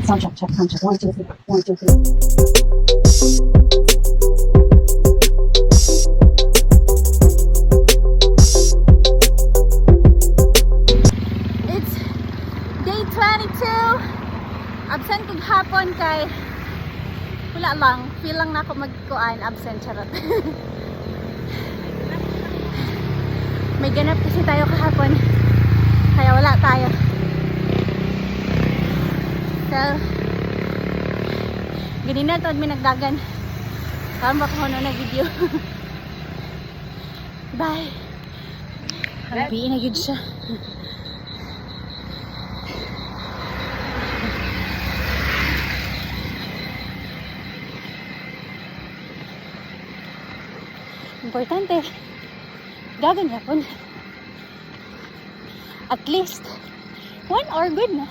Sound check, check, sound check. 1, 2, 3. 1, 2, 3. It's day 22. Absent kong hapon kay wala lang. Feel lang na ako magkuan. Absent, charot. May ganap kasi tayo kahapon. Kaya wala tayo. So, ganina to may nagdagan. Karon ba ko na video. Bye. Happy na gid siya. Importante. Dagan yapon. At least 1 hour good na.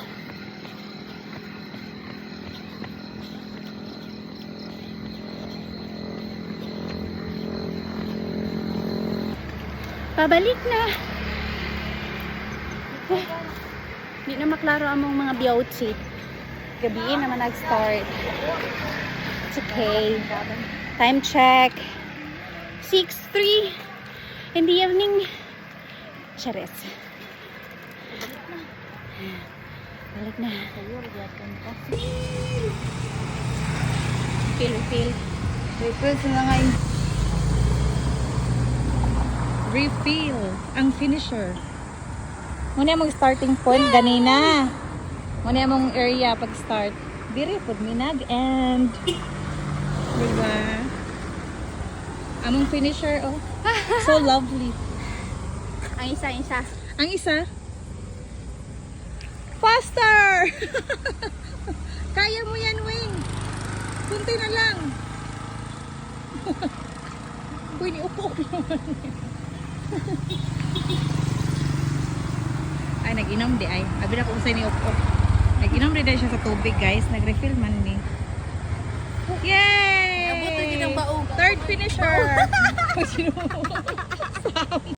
Pabalik na. Di na maklaro among mga beauty. Gabi naman nag-start. It's okay. Time check. 6:03 in the evening. Charis. Balik na. Feel. Refill sila nga yung refill ang finisher. Muna mong starting point ganina. Muna mong area pag start. Diri pud minag and Diba? Among finisher, oh. So lovely. ang isa. Ang isa, faster! Kaya mo yan, Wing. Kunti na lang. Uy, niupo naman. Ay, nag-inom di ay. Abi na kung sa'yo niupo. Nag-inom rin siya sa tubig, guys. Nag-refill man ni. Yay! Abuto yun ang baog. Third finisher.